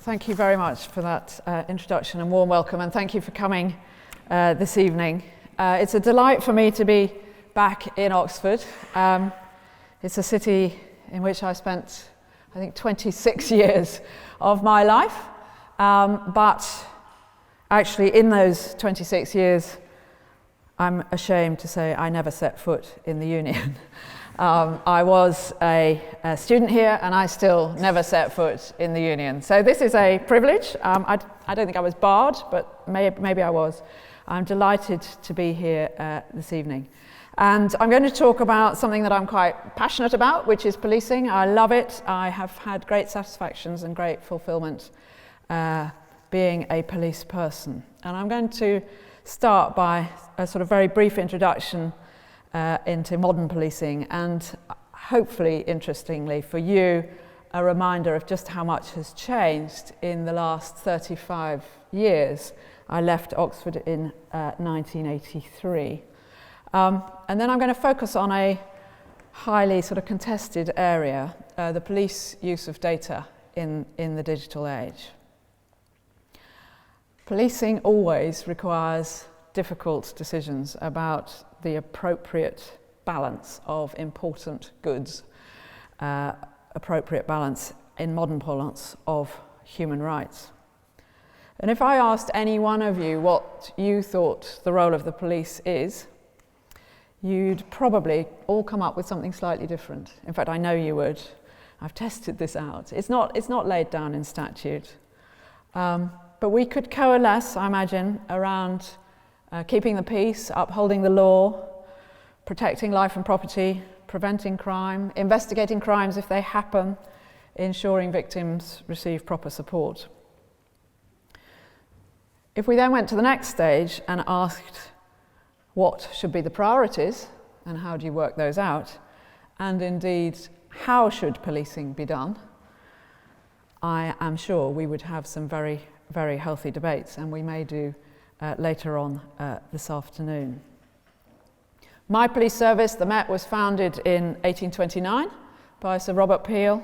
Thank you very much for that introduction and warm welcome, and thank you for coming this evening. It's a delight for me to be back in Oxford. It's a city in which I spent, I think, 26 years of my life, but actually in those 26 years, I'm ashamed to say I never set foot in the Union. I was a student here, and I still never set foot in the Union. So this is a privilege. I don't think I was barred, but maybe I was. I'm delighted to be here this evening. And I'm going to talk about something that I'm quite passionate about, which is policing. I love it. I have had great satisfactions and great fulfillment being a police person. And I'm going to start by a sort of very brief introduction into modern policing, and hopefully, interestingly for you, a reminder of just how much has changed in the last 35 years. I left Oxford in 1983. And then I'm going to focus on a highly sort of contested area, the police use of data in the digital age. Policing always requires difficult decisions about the appropriate balance of important goods, appropriate balance, in modern parlance, of human rights. And if I asked any one of you what you thought the role of the police is, you'd probably all come up with something slightly different. In fact, I know you would. I've tested this out. It's not laid down in statute. But we could coalesce, I imagine, around keeping the peace, upholding the law, protecting life and property, preventing crime, investigating crimes if they happen, ensuring victims receive proper support. If we then went to the next stage and asked what should be the priorities and how do you work those out, and indeed how should policing be done, I am sure we would have some very, very healthy debates, and we may do later on this afternoon. My police service, the Met, was founded in 1829 by Sir Robert Peel,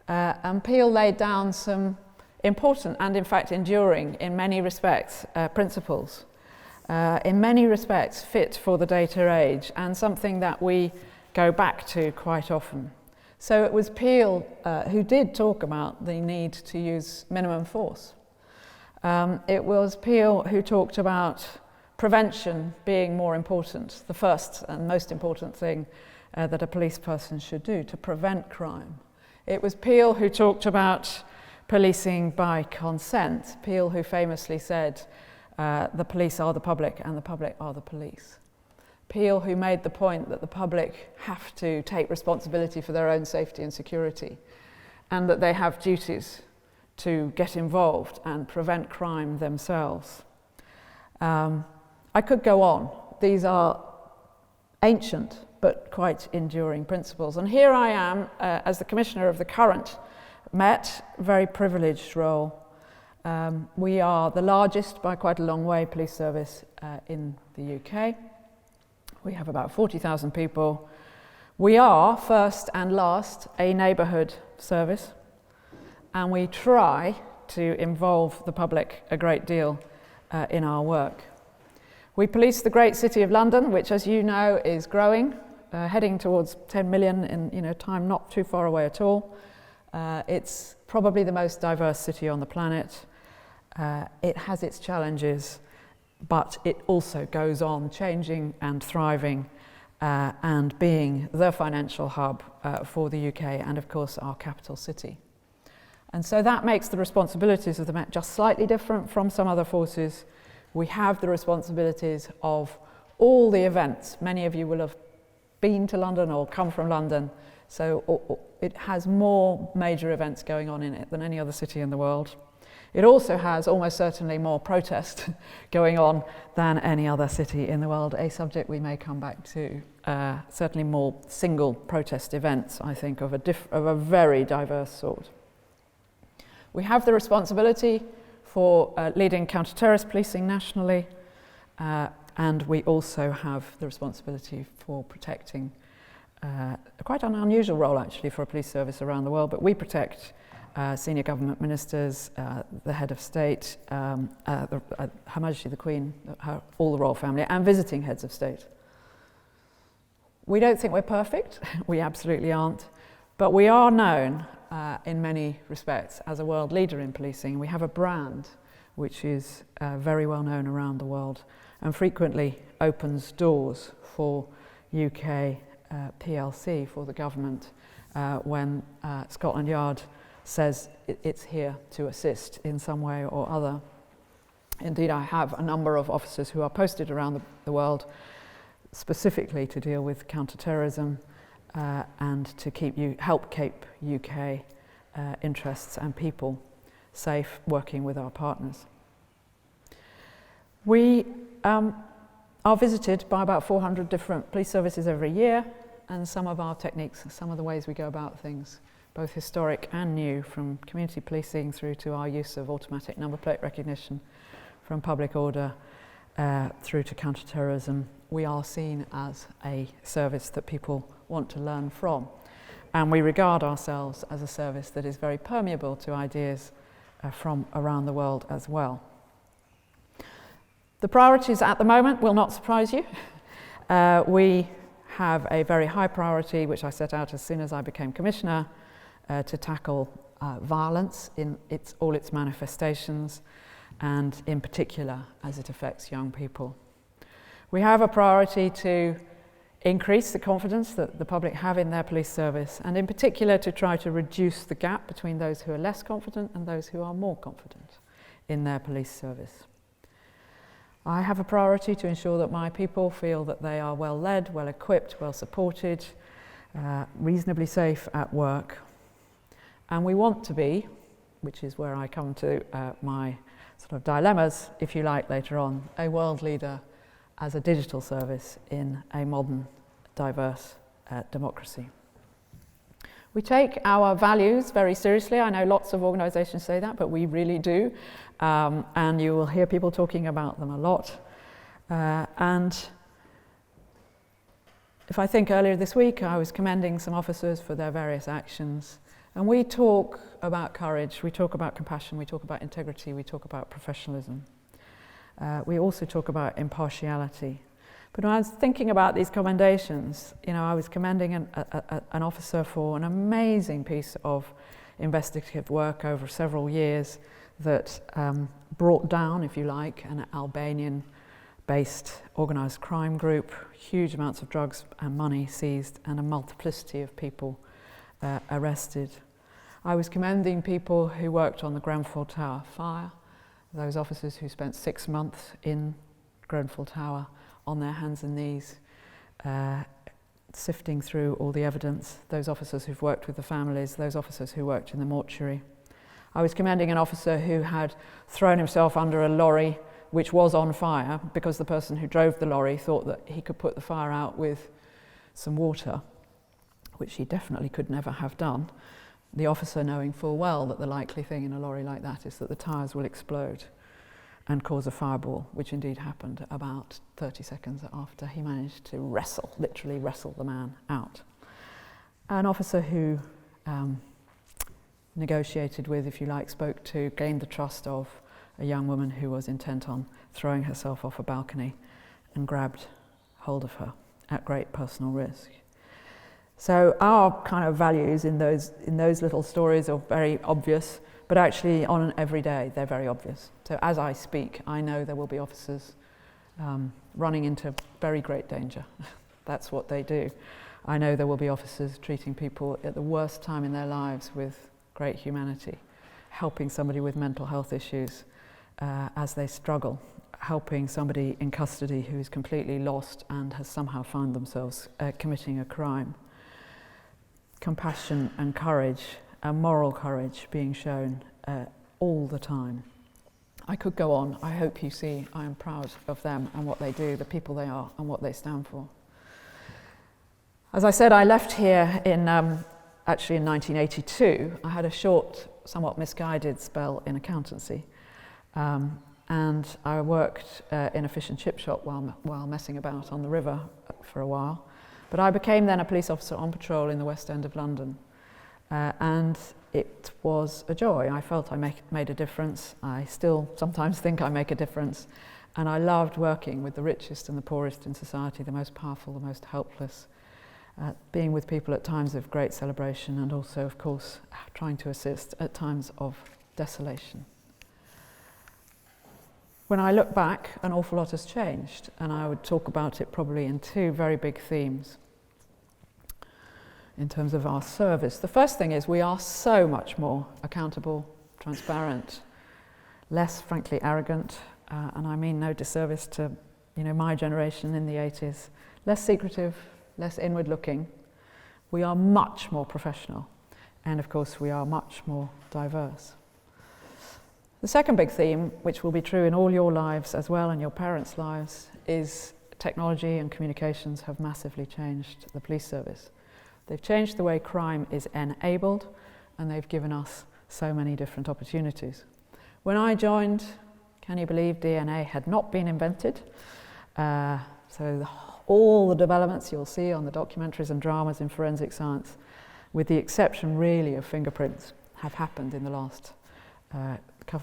and Peel laid down some important and in fact enduring in many respects principles, in many respects fit for the data age, and something that we go back to quite often. So it was Peel who did talk about the need to use minimum force. It was Peel who talked about prevention being more important, the first and most important thing that a police person should do, to prevent crime. It was Peel who talked about policing by consent. Peel who famously said, the police are the public and the public are the police. Peel who made the point that the public have to take responsibility for their own safety and security, and that they have duties to get involved and prevent crime themselves. I could go on. These are ancient but quite enduring principles. And here I am as the Commissioner of the current Met, very privileged role. We are the largest, by quite a long way, police service in the UK. We have about 40,000 people. We are, first and last, a neighbourhood service, and we try to involve the public a great deal in our work. We police the great city of London, which, as you know, is growing, heading towards 10 million in time not too far away at all. It's probably the most diverse city on the planet. It has its challenges, but it also goes on changing and thriving and being the financial hub for the UK and, of course, our capital city. And so that makes the responsibilities of the Met just slightly different from some other forces. We have the responsibilities of all the events. Many of you will have been to London or come from London, so it has more major events going on in it than any other city in the world. It also has almost certainly more protest going on than any other city in the world, a subject we may come back to. Certainly more single protest events, I think, of a very diverse sort. We have the responsibility for leading counter-terrorist policing nationally, and we also have the responsibility for protecting quite an unusual role actually for a police service around the world, but we protect senior government ministers, the head of state, Her Majesty the Queen, all the royal family, and visiting heads of state. We don't think we're perfect, we absolutely aren't, but we are known in many respects as a world leader in policing. We have a brand which is very well known around the world and frequently opens doors for UK PLC, for the government, when Scotland Yard says it's here to assist in some way or other. Indeed, I have a number of officers who are posted around the world specifically to deal with counter-terrorism and to help keep UK interests and people safe, working with our partners. We are visited by about 400 different police services every year, and some of our techniques, some of the ways we go about things, both historic and new, from community policing through to our use of automatic number plate recognition, from public order through to counter-terrorism, we are seen as a service that people want to learn from. And we regard ourselves as a service that is very permeable to ideas from around the world as well. The priorities at the moment will not surprise you. We have a very high priority, which I set out as soon as I became Commissioner, to tackle violence in all its manifestations, and in particular as it affects young people. We have a priority to increase the confidence that the public have in their police service, and in particular to try to reduce the gap between those who are less confident and those who are more confident in their police service. I have a priority to ensure that my people feel that they are well led, well equipped, well supported, reasonably safe at work. And we want to be, which is where I come to my sort of dilemmas, if you like, later on, a world leader as a digital service in a modern, diverse democracy. We take our values very seriously. I know lots of organisations say that, but we really do. And you will hear people talking about them a lot. And if I think earlier this week, I was commending some officers for their various actions. And we talk about courage, we talk about compassion, we talk about integrity, we talk about professionalism. We also talk about impartiality. But when I was thinking about these commendations, I was commending an officer for an amazing piece of investigative work over several years that brought down, if you like, an Albanian-based organised crime group, huge amounts of drugs and money seized, and a multiplicity of people arrested. I was commending people who worked on the Grenfell Tower fire, those officers who spent 6 months in Grenfell Tower on their hands and knees, sifting through all the evidence, those officers who've worked with the families, those officers who worked in the mortuary. I was commending an officer who had thrown himself under a lorry which was on fire because the person who drove the lorry thought that he could put the fire out with some water, which he definitely could never have done. The officer knowing full well that the likely thing in a lorry like that is that the tyres will explode and cause a fireball, which indeed happened about 30 seconds after he managed to literally wrestle the man out. An officer who negotiated with, if you like, spoke to, gained the trust of a young woman who was intent on throwing herself off a balcony and grabbed hold of her at great personal risk. So our kind of values in those little stories are very obvious, but actually on an everyday they're very obvious. So as I speak, I know there will be officers running into very great danger. That's what they do. I know there will be officers treating people at the worst time in their lives with great humanity, helping somebody with mental health issues as they struggle, helping somebody in custody who is completely lost and has somehow found themselves committing a crime. Compassion and courage, and moral courage being shown all the time. I could go on. I hope you see I am proud of them and what they do, the people they are and what they stand for. As I said, I left here actually in 1982. I had a short, somewhat misguided spell in accountancy. And I worked in a fish and chip shop while messing about on the river for a while. But I became then a police officer on patrol in the West End of London. And it was a joy. I felt I made a difference. I still sometimes think I make a difference. And I loved working with the richest and the poorest in society, the most powerful, the most helpless, being with people at times of great celebration, and also, of course, trying to assist at times of desolation. When I look back, an awful lot has changed, and I would talk about it probably in two very big themes in terms of our service. The first thing is we are so much more accountable, transparent, less, frankly, arrogant, and I mean no disservice to my generation in the 80s, less secretive, less inward-looking. We are much more professional, and of course we are much more diverse. The second big theme, which will be true in all your lives as well and your parents' lives, is technology and communications have massively changed the police service. They've changed the way crime is enabled, and they've given us so many different opportunities. When I joined, can you believe DNA had not been invented? All the developments you'll see on the documentaries and dramas in forensic science, with the exception really of fingerprints, have happened in the last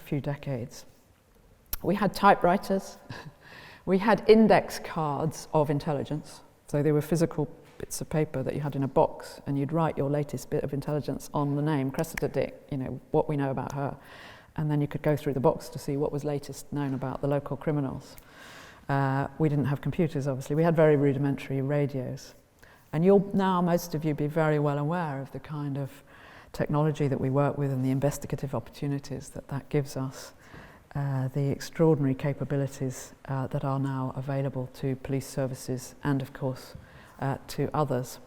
few decades. We had typewriters, we had index cards of intelligence, so they were physical bits of paper that you had in a box, and you'd write your latest bit of intelligence on the name, Cressida Dick, what we know about her, and then you could go through the box to see what was latest known about the local criminals. We didn't have computers, obviously. We had very rudimentary radios. And you'll now, most of you, be very well aware of the kind of technology that we work with and the investigative opportunities that gives us, the extraordinary capabilities that are now available to police services and, of course, to others.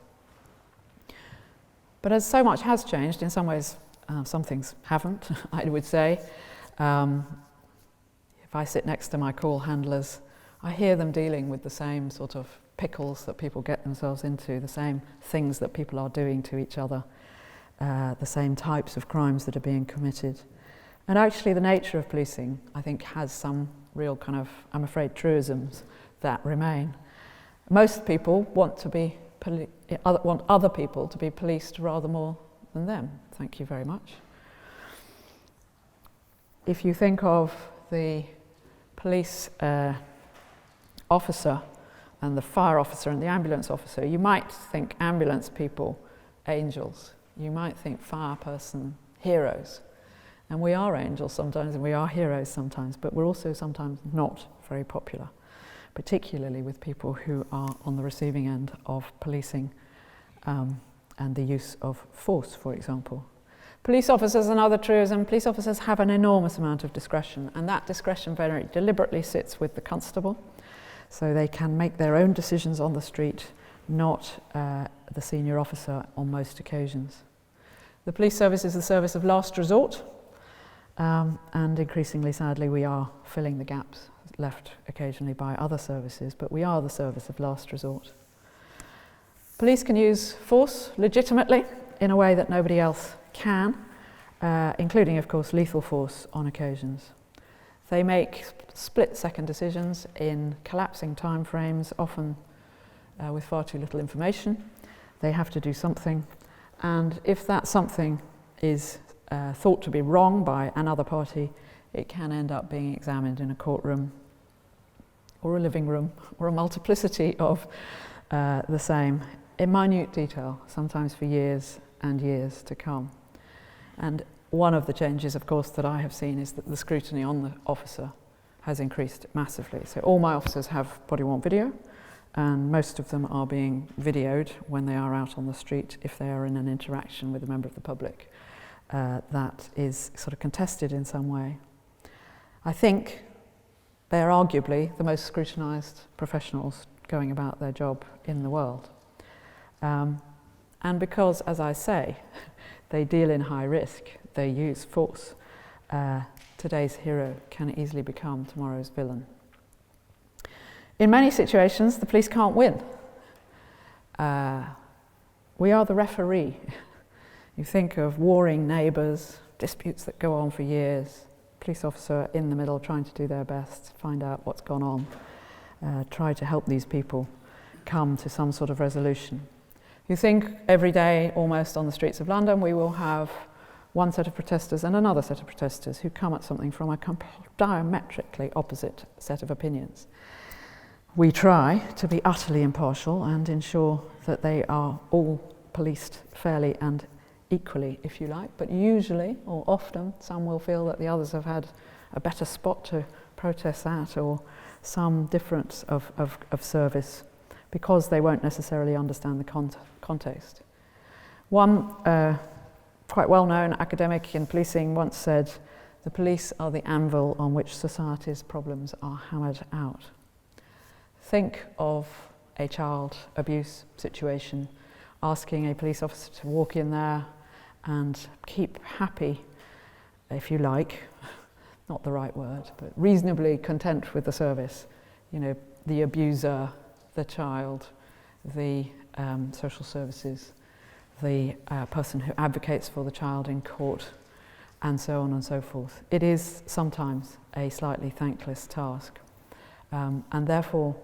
But as so much has changed, in some ways, some things haven't, I would say. If I sit next to my call handlers, I hear them dealing with the same sort of pickles that people get themselves into, the same things that people are doing to each other, the same types of crimes that are being committed. And actually the nature of policing, I think, has some real kind of, I'm afraid, truisms that remain. Most people want other people to be policed rather more than them. Thank you very much. If you think of the police officer and the fire officer and the ambulance officer, you might think ambulance people angels. You might think fire person heroes. And we are angels sometimes and we are heroes sometimes, but we're also sometimes not very popular, particularly with people who are on the receiving end of policing and the use of force, for example. Police officers, another truism, police officers have an enormous amount of discretion, and that discretion very deliberately sits with the constable, so they can make their own decisions on the street, not the senior officer on most occasions. The police service is the service of last resort, and increasingly, sadly, we are filling the gaps left occasionally by other services, but we are the service of last resort. Police can use force legitimately in a way that nobody else can, including, of course, lethal force on occasions. They make split-second decisions in collapsing time frames, often with far too little information. They have to do something, and if that something is thought to be wrong by another party, it can end up being examined in a courtroom or a living room or a multiplicity of the same, in minute detail, sometimes for years and years to come. And one of the changes, of course, that I have seen is that the scrutiny on the officer has increased massively. So all my officers have body-worn video, and most of them are being videoed when they are out on the street if they are in an interaction with a member of the public that is sort of contested in some way. I think they are arguably the most scrutinised professionals going about their job in the world. And because, as I say, they deal in high risk, they use force, today's hero can easily become tomorrow's villain. In many situations, the police can't win. We are the referee. You think of warring neighbours, disputes that go on for years, police officer in the middle trying to do their best, find out what's gone on, try to help these people come to some sort of resolution. You think every day, almost on the streets of London, we will have one set of protesters and another set of protesters who come at something from a diametrically opposite set of opinions. We try to be utterly impartial and ensure that they are all policed fairly and equally, if you like, but usually or often some will feel that the others have had a better spot to protest at, or some difference of service, because they won't necessarily understand the context. One quite well-known academic in policing once said, "The police are the anvil on which society's problems are hammered out." Think of a child abuse situation, asking a police officer to walk in there and keep happy, if you like, not the right word, but reasonably content with the service. You know, the abuser, the child, the social services, the person who advocates for the child in court, and so on and so forth. It is sometimes a slightly thankless task, and therefore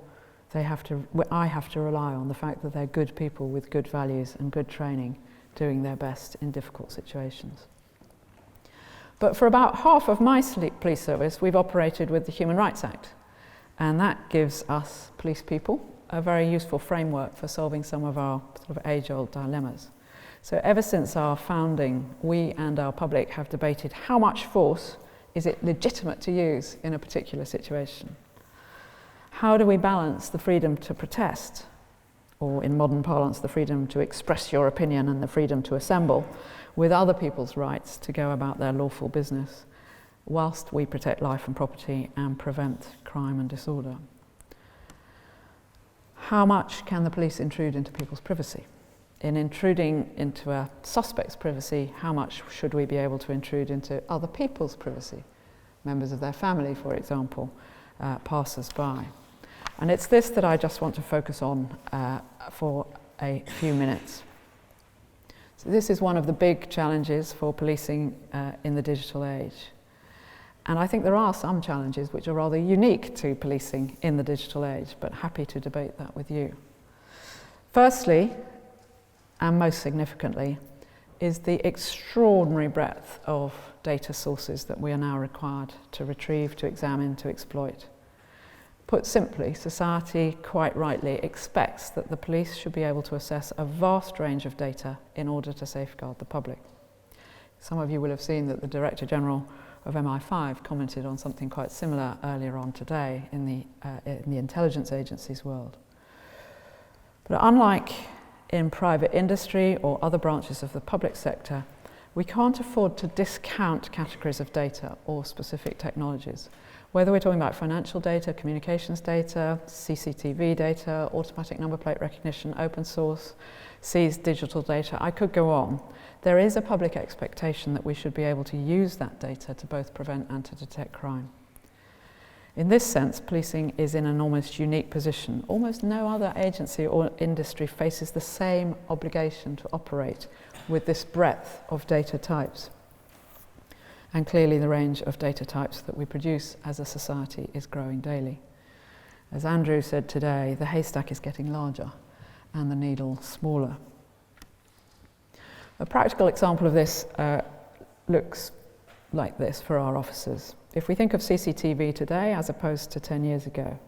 I have to rely on the fact that they're good people with good values and good training, doing their best in difficult situations. But for about half of my police service, we've operated with the Human Rights Act, and that gives us police people a very useful framework for solving some of our sort of age-old dilemmas. So ever since our founding, we and our public have debated how much force is it legitimate to use in a particular situation. How do we balance the freedom to protest, or in modern parlance, the freedom to express your opinion and the freedom to assemble, with other people's rights to go about their lawful business, whilst we protect life and property and prevent crime and disorder? How much can the police intrude into people's privacy? In intruding into a suspect's privacy, how much should we be able to intrude into other people's privacy? Members of their family, for example, passers-by. And it's this that I just want to focus on for a few minutes. So this is one of the big challenges for policing in the digital age. And I think there are some challenges which are rather unique to policing in the digital age, but happy to debate that with you. Firstly, and most significantly, is the extraordinary breadth of data sources that we are now required to retrieve, to examine, to exploit. Put simply, society quite rightly expects that the police should be able to assess a vast range of data in order to safeguard the public. Some of you will have seen that the Director General of MI5 commented on something quite similar earlier on today in the intelligence agency's world. But unlike in private industry or other branches of the public sector, we can't afford to discount categories of data or specific technologies. Whether we're talking about financial data, communications data, CCTV data, automatic number plate recognition, open source, seized digital data, I could go on. There is a public expectation that we should be able to use that data to both prevent and to detect crime. In this sense, policing is in an almost unique position. Almost no other agency or industry faces the same obligation to operate with this breadth of data types. And clearly the range of data types that we produce as a society is growing daily. As Andrew said today, the haystack is getting larger and the needle smaller. A practical example of this looks like this for our officers. If we think of CCTV today as opposed to 10 years ago,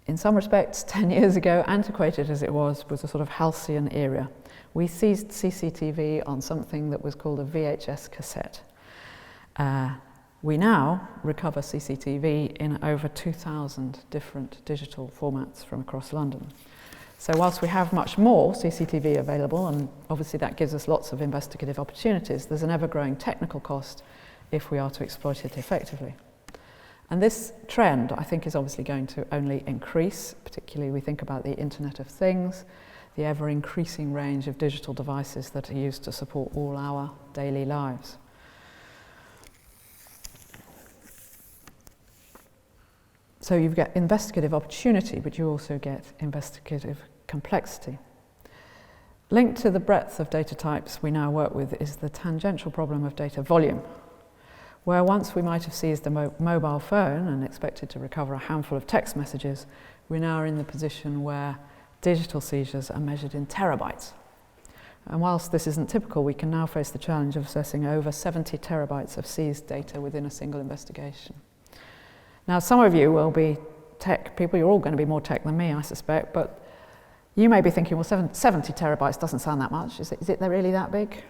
in some respects, 10 years ago, antiquated as it was a sort of halcyon era. We seized CCTV on something that was called a VHS cassette. We now recover CCTV in over 2,000 different digital formats from across London. So whilst we have much more CCTV available, and obviously that gives us lots of investigative opportunities, there's an ever-growing technical cost if we are to exploit it effectively. And this trend, I think, is obviously going to only increase, particularly we think about the Internet of Things, the ever-increasing range of digital devices that are used to support all our daily lives. So you get investigative opportunity, but you also get investigative complexity. Linked to the breadth of data types we now work with is the tangential problem of data volume, where once we might have seized a mobile phone and expected to recover a handful of text messages, we now are in the position where digital seizures are measured in terabytes. And whilst this isn't typical, we can now face the challenge of assessing over 70 terabytes of seized data within a single investigation. Now, some of you will be tech people, you're all going to be more tech than me, I suspect, but you may be thinking, well, 70 terabytes doesn't sound that much. Is it really that big?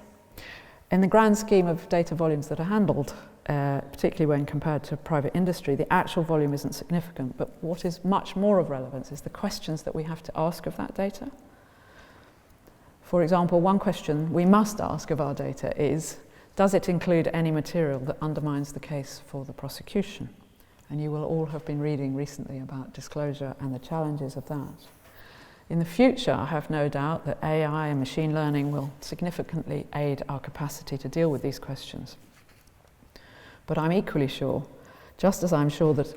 In the grand scheme of data volumes that are handled, particularly when compared to private industry, the actual volume isn't significant, but what is much more of relevance is the questions that we have to ask of that data. For example, one question we must ask of our data is, does it include any material that undermines the case for the prosecution? And you will all have been reading recently about disclosure and the challenges of that. In the future, I have no doubt that AI and machine learning will significantly aid our capacity to deal with these questions. But I'm equally sure, just as I'm sure that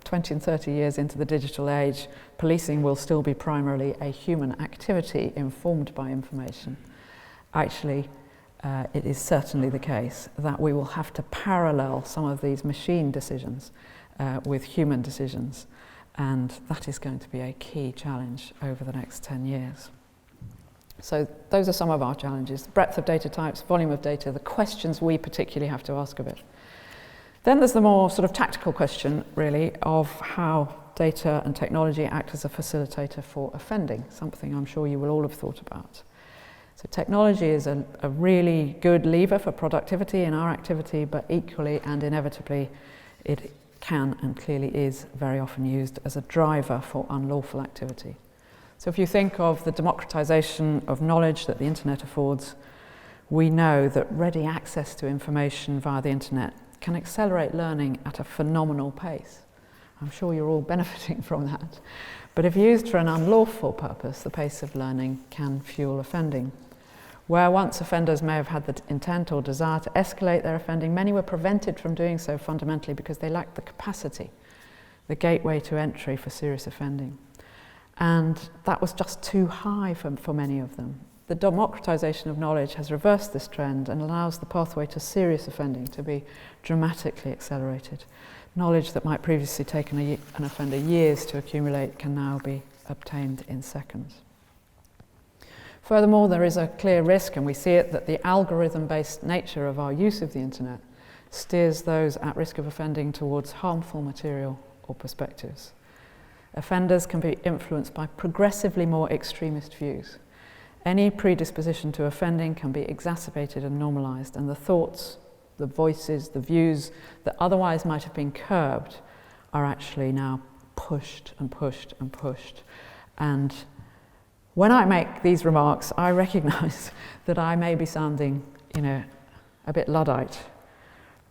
20 and 30 years into the digital age, policing will still be primarily a human activity informed by information. Actually, it is certainly the case that we will have to parallel some of these machine decisions with human decisions, and that is going to be a key challenge over the next 10 years. So those are some of our challenges: the breadth of data types, volume of data, the questions we particularly have to ask of it. Then there's the more sort of tactical question, really, of how data and technology act as a facilitator for offending, something I'm sure you will all have thought about. So technology is a really good lever for productivity in our activity, but equally and inevitably it can and clearly is very often used as a driver for unlawful activity. So if you think of the democratization of knowledge that the internet affords, we know that ready access to information via the internet can accelerate learning at a phenomenal pace. I'm sure you're all benefiting from that. But if used for an unlawful purpose, the pace of learning can fuel offending. Where once offenders may have had the intent or desire to escalate their offending, many were prevented from doing so fundamentally because they lacked the capacity, the gateway to entry for serious offending. And that was just too high for many of them. The democratization of knowledge has reversed this trend and allows the pathway to serious offending to be dramatically accelerated. Knowledge that might previously take an offender years to accumulate can now be obtained in seconds. Furthermore, there is a clear risk, and we see it, that the algorithm-based nature of our use of the internet steers those at risk of offending towards harmful material or perspectives. Offenders can be influenced by progressively more extremist views. Any predisposition to offending can be exacerbated and normalized, and the thoughts, the voices, the views that otherwise might have been curbed are actually now pushed and pushed and pushed. And when I make these remarks, I recognize that I may be sounding, a bit Luddite.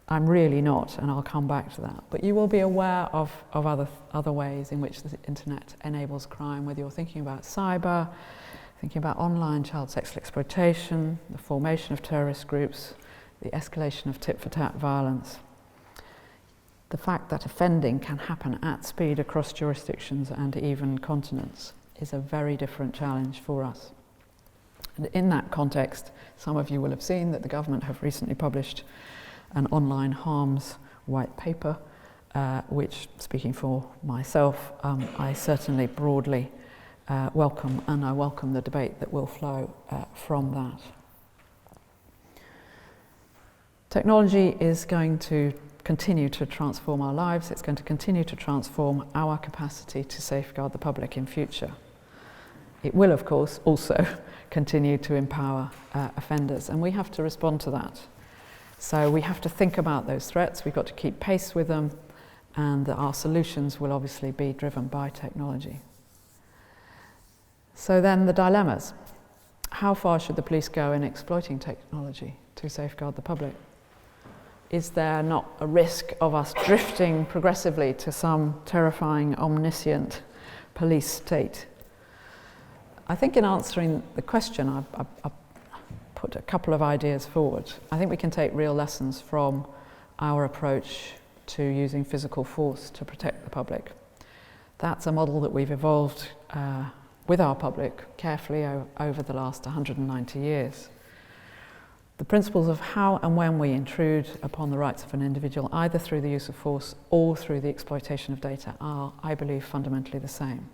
I'm really not, and I'll come back to that. But you will be aware of other ways in which the internet enables crime, whether you're thinking about cyber, thinking about online child sexual exploitation, the formation of terrorist groups, the escalation of tit-for-tat violence. The fact that offending can happen at speed across jurisdictions and even continents is a very different challenge for us. And in that context, some of you will have seen that the government have recently published an online harms white paper, which, speaking for myself, I certainly broadly welcome, and I welcome the debate that will flow from that. Technology is going to continue to transform our lives. It's going to continue to transform our capacity to safeguard the public in future. It will, of course, also continue to empower offenders, and we have to respond to that. So we have to think about those threats, we've got to keep pace with them, and our solutions will obviously be driven by technology. So then the dilemmas. How far should the police go in exploiting technology to safeguard the public? Is there not a risk of us drifting progressively to some terrifying, omniscient police state? I think in answering the question, I've put a couple of ideas forward. I think we can take real lessons from our approach to using physical force to protect the public. That's a model that we've evolved with our public carefully over the last 190 years. The principles of how and when we intrude upon the rights of an individual, either through the use of force or through the exploitation of data, are, I believe, fundamentally the same.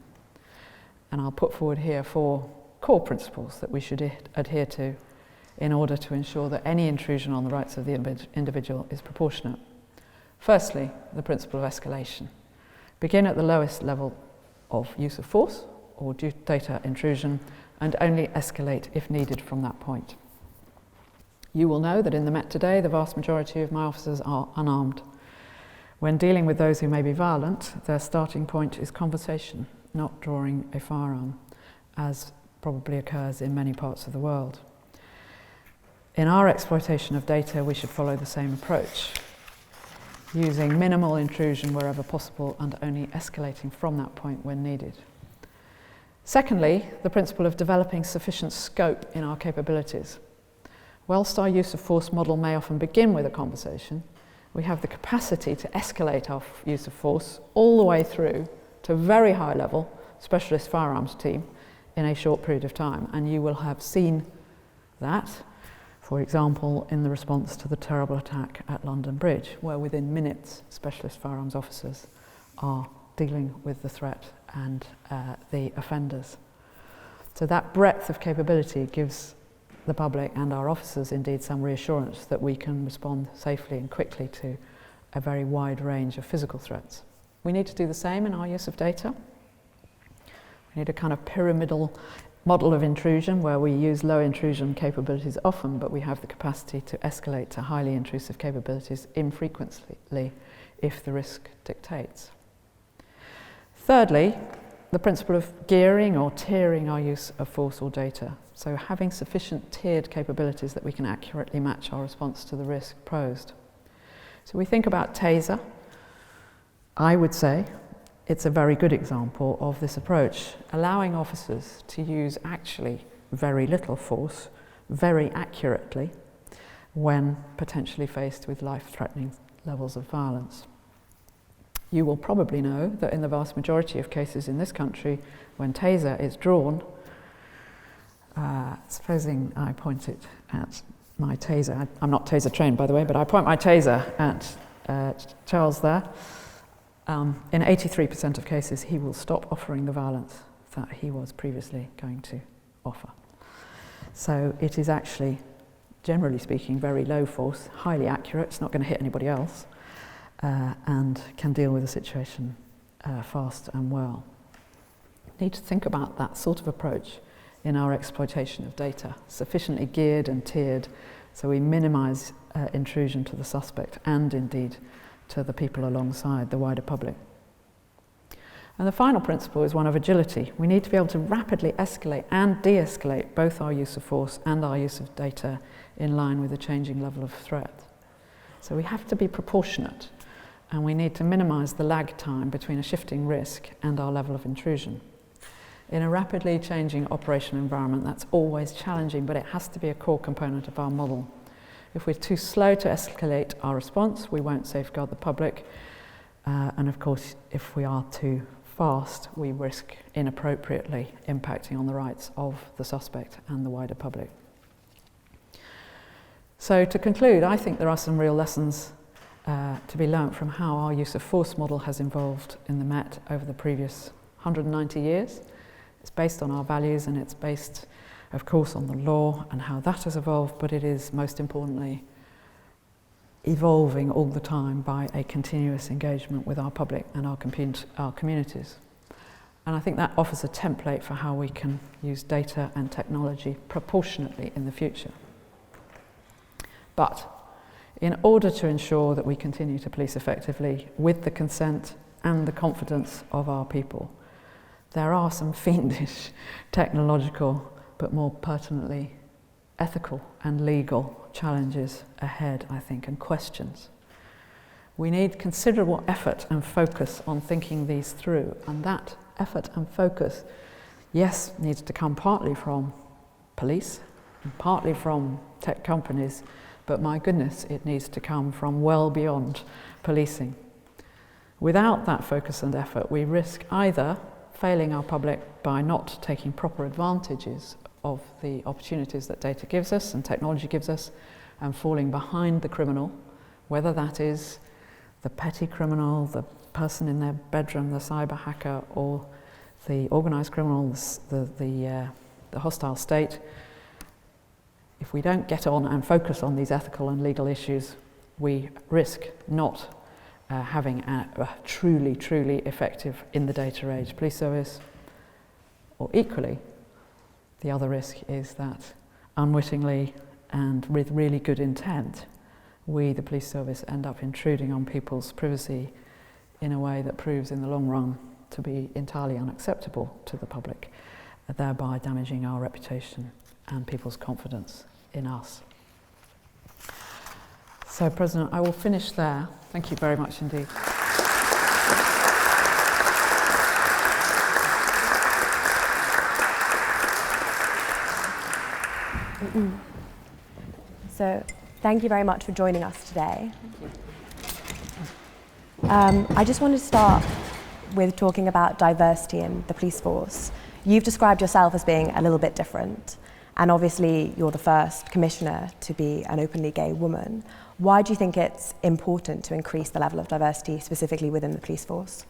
And I'll put forward here 4 core principles that we should adhere to in order to ensure that any intrusion on the rights of the individual is proportionate. Firstly, the principle of escalation. Begin at the lowest level of use of force or data intrusion and only escalate if needed from that point. You will know that in the Met today, the vast majority of my officers are unarmed. When dealing with those who may be violent, their starting point is conversation, not drawing a firearm, as probably occurs in many parts of the world. In our exploitation of data, we should follow the same approach, using minimal intrusion wherever possible and only escalating from that point when needed. Secondly, the principle of developing sufficient scope in our capabilities. Whilst our use of force model may often begin with a conversation, we have the capacity to escalate our use of force all the way through to very high level specialist firearms team in a short period of time. And you will have seen that, for example, in the response to the terrible attack at London Bridge, where within minutes specialist firearms officers are dealing with the threat and the offenders. So that breadth of capability gives the public and our officers indeed some reassurance that we can respond safely and quickly to a very wide range of physical threats. We need to do the same in our use of data. We need a kind of pyramidal model of intrusion where we use low intrusion capabilities often, but we have the capacity to escalate to highly intrusive capabilities infrequently if the risk dictates. Thirdly, the principle of gearing or tiering our use of force or data. So having sufficient tiered capabilities that we can accurately match our response to the risk posed. So we think about Taser. I would say it's a very good example of this approach, allowing officers to use actually very little force very accurately when potentially faced with life-threatening levels of violence. You will probably know that in the vast majority of cases in this country, when Taser is drawn, supposing I point it at my Taser, I'm not Taser trained by the way, but I point my Taser at Charles there, in 83% of cases he will stop offering the violence that he was previously going to offer. So it is actually, generally speaking, very low force, highly accurate, it's not going to hit anybody else, and can deal with the situation fast and well. We need to think about that sort of approach in our exploitation of data, sufficiently geared and tiered so we minimise intrusion to the suspect and indeed to the people alongside, the wider public. And the final principle is one of agility. We need to be able to rapidly escalate and de-escalate both our use of force and our use of data in line with the changing level of threat. So we have to be proportionate, and we need to minimise the lag time between a shifting risk and our level of intrusion. In a rapidly changing operation environment, that's always challenging, but it has to be a core component of our model. If we're too slow to escalate our response, we won't safeguard the public. And of course, if we are too fast, we risk inappropriately impacting on the rights of the suspect and the wider public. So to conclude, I think there are some real lessons to be learnt from how our use of force model has evolved in the Met over the previous 190 years. It's based on our values and it's based, of course, on the law and how that has evolved, but it is most importantly evolving all the time by a continuous engagement with our public and our communities. And I think that offers a template for how we can use data and technology proportionately in the future. But in order to ensure that we continue to police effectively with the consent and the confidence of our people, there are some fiendish technological, but more pertinently ethical and legal challenges ahead, I think, and questions. We need considerable effort and focus on thinking these through, and that effort and focus, yes, needs to come partly from police and partly from tech companies, but my goodness, it needs to come from well beyond policing. Without that focus and effort, we risk either failing our public by not taking proper advantages of the opportunities that data gives us and technology gives us, and falling behind the criminal, whether that is the petty criminal, the person in their bedroom, the cyber hacker, or the organised criminal, the the hostile state. If we don't get on and focus on these ethical and legal issues, we risk not having a truly, truly effective in the data age police service. Or equally, the other risk is that unwittingly and with really good intent, we, the police service, end up intruding on people's privacy in a way that proves in the long run to be entirely unacceptable to the public, thereby damaging our reputation and people's confidence in us. So, President, I will finish there. Thank you very much indeed. So, thank you very much for joining us today. I just wanted to start with talking about diversity in the police force. You've described yourself as being a little bit different, and obviously you're the first commissioner to be an openly gay woman. Why do you think it's important to increase the level of diversity, specifically within the police force?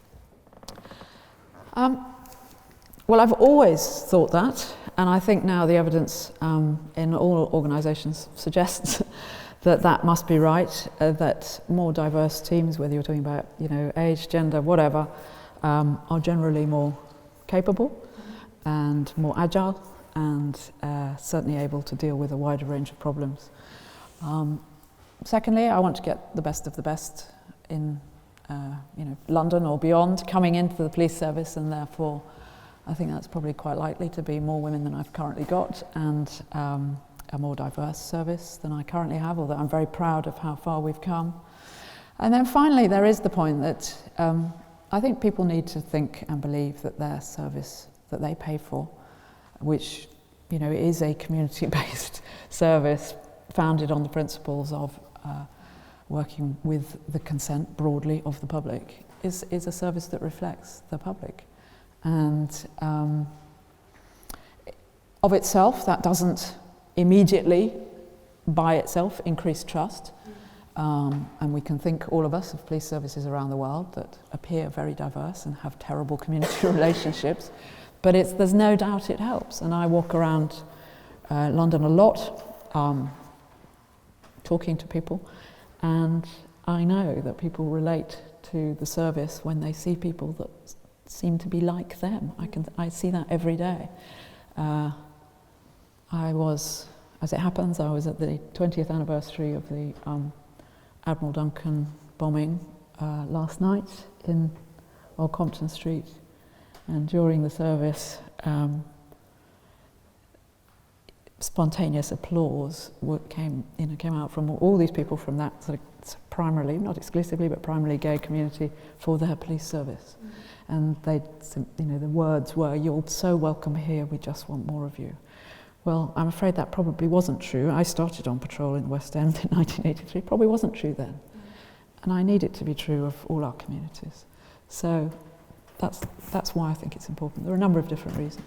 Well, I've always thought that, and I think now the evidence in all organisations suggests that that must be right, that more diverse teams, whether you're talking about age, gender, whatever, are generally more capable and more agile and certainly able to deal with a wider range of problems. Secondly, I want to get the best of the best in London or beyond coming into the police service, and therefore I think that's probably quite likely to be more women than I've currently got, and a more diverse service than I currently have, although I'm very proud of how far we've come. And then finally, there is the point that I think people need to think and believe that their service that they pay for, which is a community-based service founded on the principles of working with the consent broadly of the public, is a service that reflects the public. And of itself, that doesn't immediately, by itself, increase trust. And we can think, all of us, of police services around the world that appear very diverse and have terrible community relationships. But there's no doubt it helps. And I walk around London a lot, talking to people, and I know that people relate to the service when they see people that seem to be like them. I see that every day. As it happens, I was at the 20th anniversary of the Admiral Duncan bombing last night in Old Compton Street, and during the service, spontaneous applause came out from all these people from that sort of primarily, not exclusively, but primarily gay community for their police service. And the words were, "You're so welcome here, we just want more of you." Well, I'm afraid that probably wasn't true. I started on patrol in the West End in 1983, probably wasn't true then. And I need it to be true of all our communities. So that's why I think it's important. There are a number of different reasons.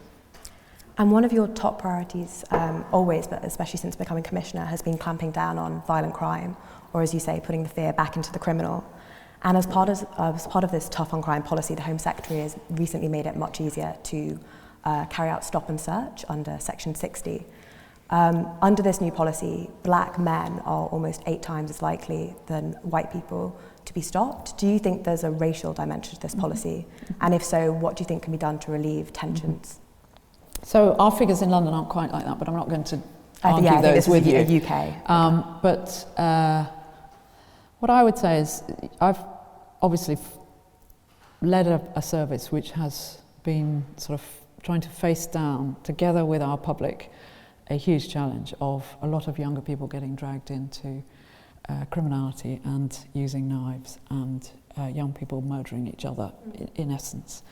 And one of your top priorities, always, but especially since becoming commissioner, has been clamping down on violent crime, or as you say, putting the fear back into the criminal. And as part of this tough on crime policy, the Home Secretary has recently made it much easier to carry out stop and search under Section 60. Under this new policy, black men are almost 8 times as likely than white people to be stopped. Do you think there's a racial dimension to this policy? And if so, what do you think can be done to relieve tensions? So our figures in London aren't quite like that, but I'm not going to argue those with you. I think this is UK. But what I would say is I've obviously led a service which has been sort of trying to face down, together with our public, a huge challenge of a lot of younger people getting dragged into criminality and using knives, and young people murdering each other, in essence,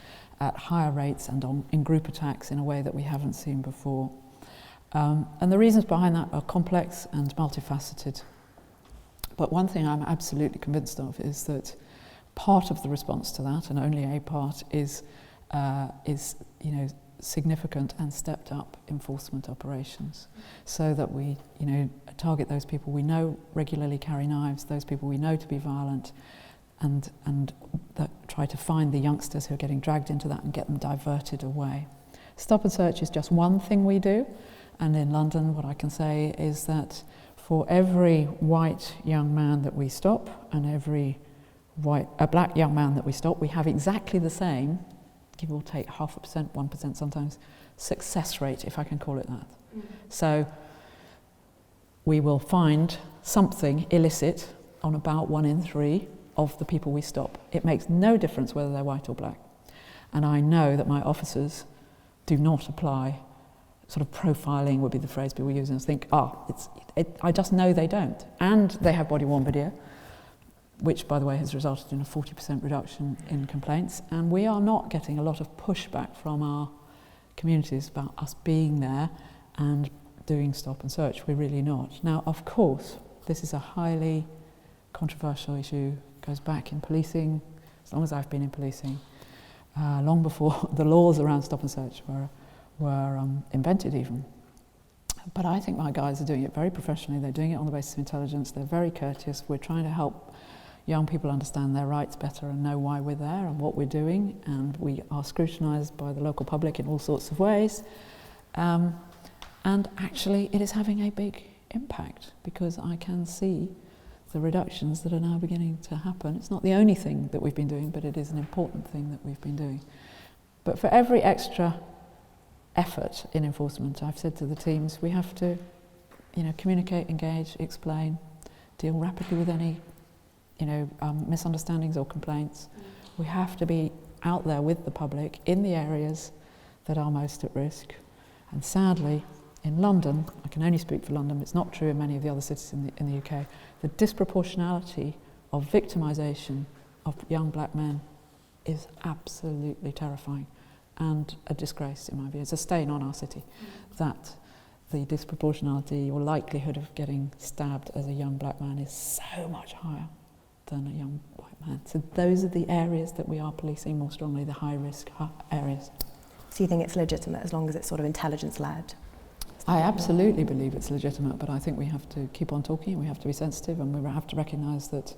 at higher rates and in group attacks in a way that we haven't seen before. And the reasons behind that are complex and multifaceted. But one thing I'm absolutely convinced of is that part of the response to that, and only a part, is significant and stepped up enforcement operations, so that we target those people we know regularly carry knives, those people we know to be violent, and that try to find the youngsters who are getting dragged into that and get them diverted away. Stop and search is just one thing we do, and in London what I can say is that for every white young man that we stop and every black young man that we stop, we have exactly the same, give or take 0.5%, 1% sometimes, success rate, if I can call it that. So we will find something illicit on about 1 in 3 of the people we stop. It makes no difference whether they're white or black. And I know that my officers do not apply, sort of profiling would be the phrase people use, and think, I just know they don't. And they have body-worn video, which, by the way, has resulted in a 40% reduction in complaints. And we are not getting a lot of pushback from our communities about us being there and doing stop and search. We're really not. Now, of course, this is a highly controversial issue. It goes back in policing, as long as I've been in policing, long before the laws around stop and search were invented even. But I think my guys are doing it very professionally. They're doing it on the basis of intelligence. They're very courteous. We're trying to help young people understand their rights better and know why we're there and what we're doing. And we are scrutinised by the local public in all sorts of ways. And actually, it is having a big impact because I can see the reductions that are now beginning to happen. It's not the only thing that we've been doing, but it is an important thing that we've been doing. But for every extra effort in enforcement, I've said to the teams, we have to, communicate, engage, explain, deal rapidly with any, misunderstandings or complaints. We have to be out there with the public in the areas that are most at risk. And sadly, in London, I can only speak for London, but it's not true in many of the other cities in the UK, the disproportionality of victimisation of young black men is absolutely terrifying and a disgrace in my view. It's a stain on our city that the disproportionality or likelihood of getting stabbed as a young black man is so much higher than a young white man. So those are the areas that we are policing more strongly, the high risk areas. So you think it's legitimate as long as it's sort of intelligence-led? I absolutely believe it's legitimate, but I think we have to keep on talking, we have to be sensitive, and we have to recognise that,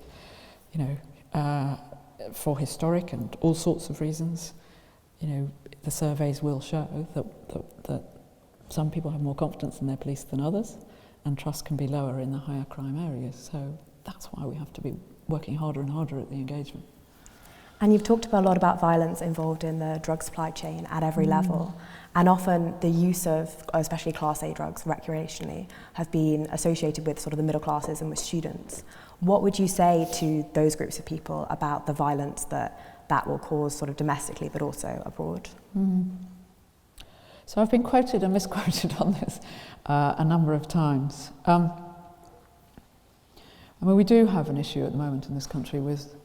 for historic and all sorts of reasons, the surveys will show that some people have more confidence in their police than others, and trust can be lower in the higher crime areas. So that's why we have to be working harder and harder at the engagement. And you've talked a lot about violence involved in the drug supply chain at every level. And often the use of, especially Class A drugs recreationally, have been associated with sort of the middle classes and with students. What would you say to those groups of people about the violence that will cause sort of domestically but also abroad? So I've been quoted and misquoted on this a number of times. We do have an issue at the moment in this country with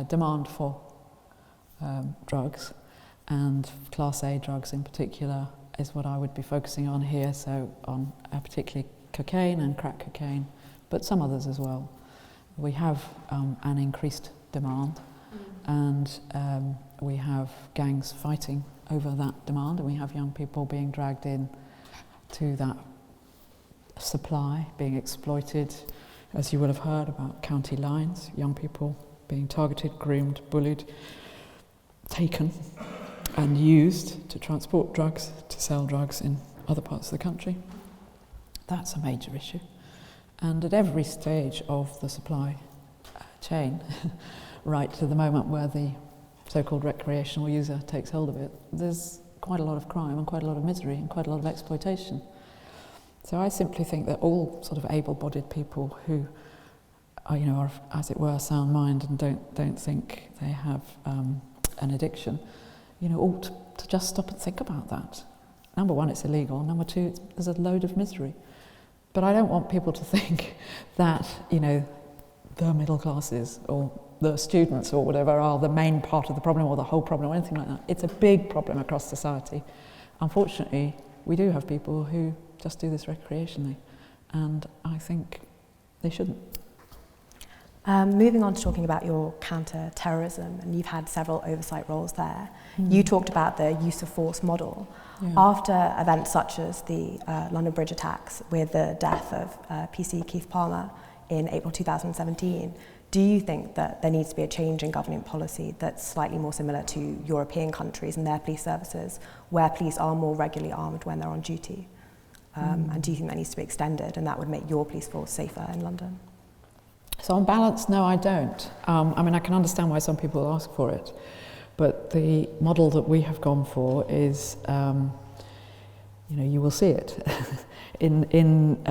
demand for drugs, and Class A drugs in particular is what I would be focusing on here, so on particularly cocaine and crack cocaine, but some others as well. We have an increased demand, and we have gangs fighting over that demand, and we have young people being dragged in to that supply, being exploited, as you will have heard about county lines, young people being targeted, groomed, bullied, taken and used to transport drugs, to sell drugs in other parts of the country. That's a major issue. And at every stage of the supply chain, right to the moment where the so-called recreational user takes hold of it, there's quite a lot of crime and quite a lot of misery and quite a lot of exploitation. So I simply think that all sort of able-bodied people who are, as it were, sound mind and don't think they have an addiction, ought to just stop and think about that. Number one, it's illegal. Number two, there's a load of misery. But I don't want people to think that, the middle classes or the students or whatever are the main part of the problem or the whole problem or anything like that. It's a big problem across society. Unfortunately, we do have people who just do this recreationally, and I think they shouldn't. Moving on to talking about your counter-terrorism, and you've had several oversight roles there. You talked about the use of force model. Yeah. After events such as the London Bridge attacks with the death of PC Keith Palmer in April 2017, Do you think that there needs to be a change in governing policy that's slightly more similar to European countries and their police services, where police are more regularly armed when they're on duty? And do you think that needs to be extended, and that would make your police force safer in London? So on balance, no, I don't. I mean, I can understand why some people ask for it, but the model that we have gone for is, you will see it in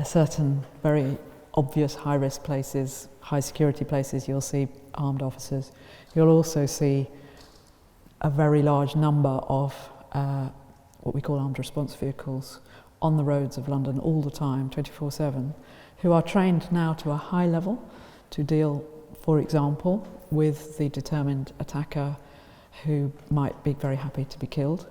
certain very obvious high-risk places, high-security places. You'll see armed officers. You'll also see a very large number of what we call armed response vehicles on the roads of London all the time, 24/7, who are trained now to a high level to deal, for example, with the determined attacker who might be very happy to be killed,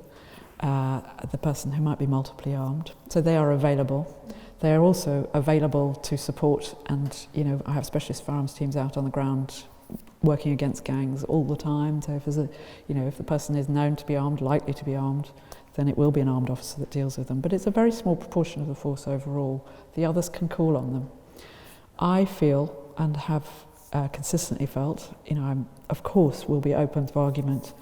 the person who might be multiply armed. So they are available. They are also available to support, and I have specialist firearms teams out on the ground working against gangs all the time. So if there's if the person is known to be armed, likely to be armed, then it will be an armed officer that deals with them. But it's a very small proportion of the force overall. The others can call on them. I feel, and have consistently felt, I of course will be open to argument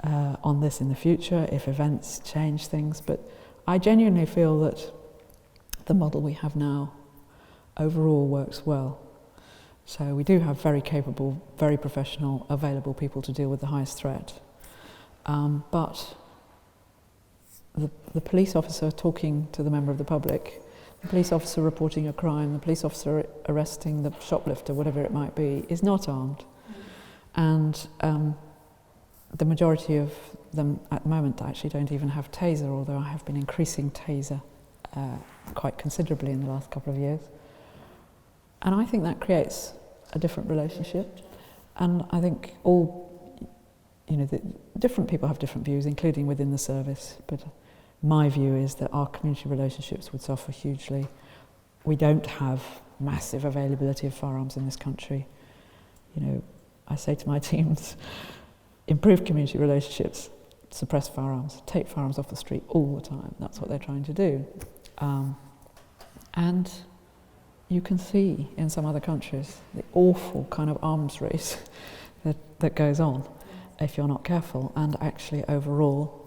on this in the future if events change things, but I genuinely feel that the model we have now overall works well. So we do have very capable, very professional, available people to deal with the highest threat. But the police officer talking to the member of the public, the police officer reporting a crime, the police officer arresting the shoplifter, whatever it might be, is not armed. And the majority of them at the moment actually don't even have taser, although I have been increasing taser quite considerably in the last couple of years. And I think that creates a different relationship. And I think different people have different views, including within the service. But my view is that our community relationships would suffer hugely. We don't have massive availability of firearms in this country. I say to my teams, improve community relationships, suppress firearms, take firearms off the street all the time. That's what they're trying to do. And you can see in some other countries the awful kind of arms race that goes on if you're not careful. And actually overall,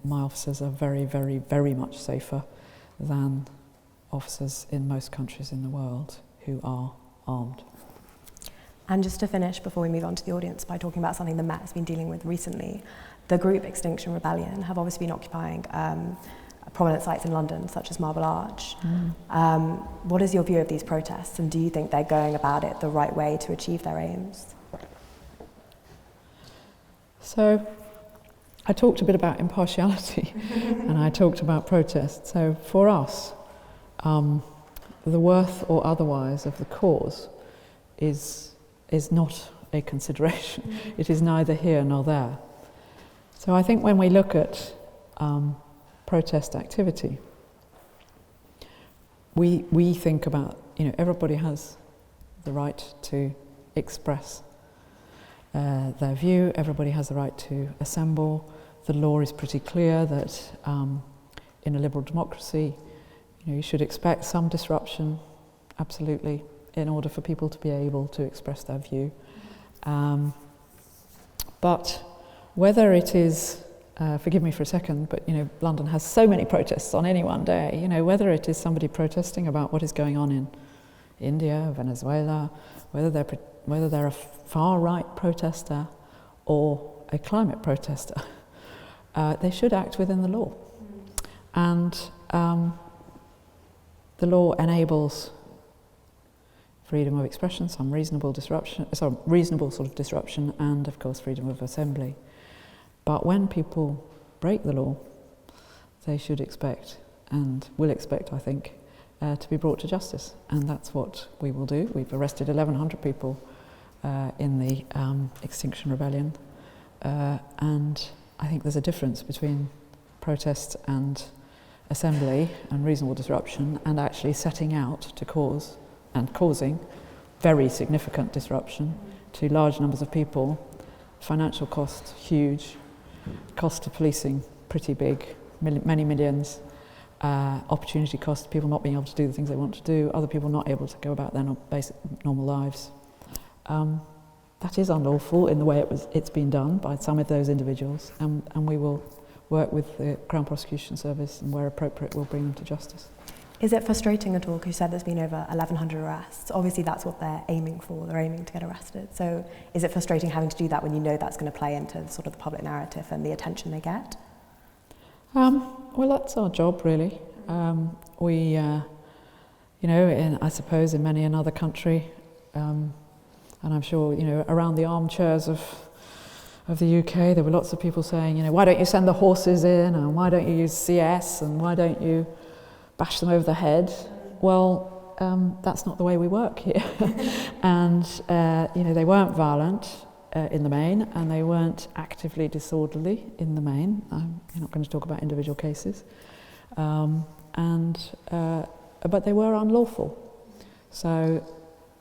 my officers are very, very, very much safer than officers in most countries in the world who are armed. And just to finish, before we move on to the audience, by talking about something the Met has been dealing with recently, the group Extinction Rebellion have obviously been occupying prominent sites in London, such as Marble Arch. What is your view of these protests, and do you think they're going about it the right way to achieve their aims? So, I talked a bit about impartiality and I talked about protest. So for us, the worth or otherwise of the cause is not a consideration. It is neither here nor there. So I think when we look at protest activity, we think about, everybody has the right to express their view, everybody has the right to assemble. The law is pretty clear that in a liberal democracy, you should expect some disruption, absolutely, in order for people to be able to express their view. But whether it is, forgive me for a second, but London has so many protests on any one day, whether it is somebody protesting about what is going on in India, Venezuela, whether they're a far-right protester or a climate protester, they should act within the law. And the law enables freedom of expression, some reasonable sort of disruption, and of course freedom of assembly. But when people break the law, they should expect, and will expect, I think, to be brought to justice. And that's what we will do. We've arrested 1,100 people in the Extinction Rebellion, and I think there's a difference between protest and assembly and reasonable disruption and actually setting out to cause and causing very significant disruption to large numbers of people. Financial cost huge, cost to policing pretty big, many millions, opportunity cost, people not being able to do the things they want to do, other people not able to go about their basic normal lives. That is unlawful in the way it's been done by some of those individuals, and we will work with the Crown Prosecution Service, and where appropriate we'll bring them to justice. Is it frustrating at all, because you said there's been over 1,100 arrests? Obviously that's what they're aiming for, they're aiming to get arrested. So is it frustrating having to do that when you know that's going to play into sort of the public narrative and the attention they get? Well, that's our job, really. We, I suppose in many another country, and I'm sure, around the armchairs of the UK, there were lots of people saying, why don't you send the horses in, and why don't you use CS, and why don't you bash them over the head? Well, that's not the way we work here. And, they weren't violent in the main, and they weren't actively disorderly in the main. I'm not going to talk about individual cases. But they were unlawful. So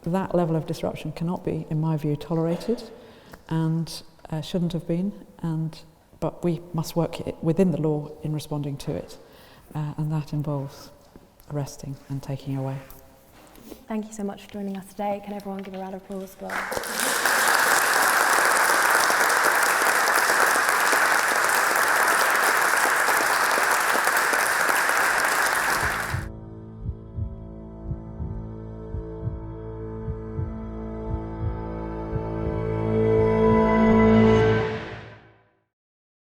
that level of disruption cannot be, in my view, tolerated, and shouldn't have been. But we must work within the law in responding to it, and that involves arresting and taking away. Thank you so much for joining us today. Can everyone give a round of applause for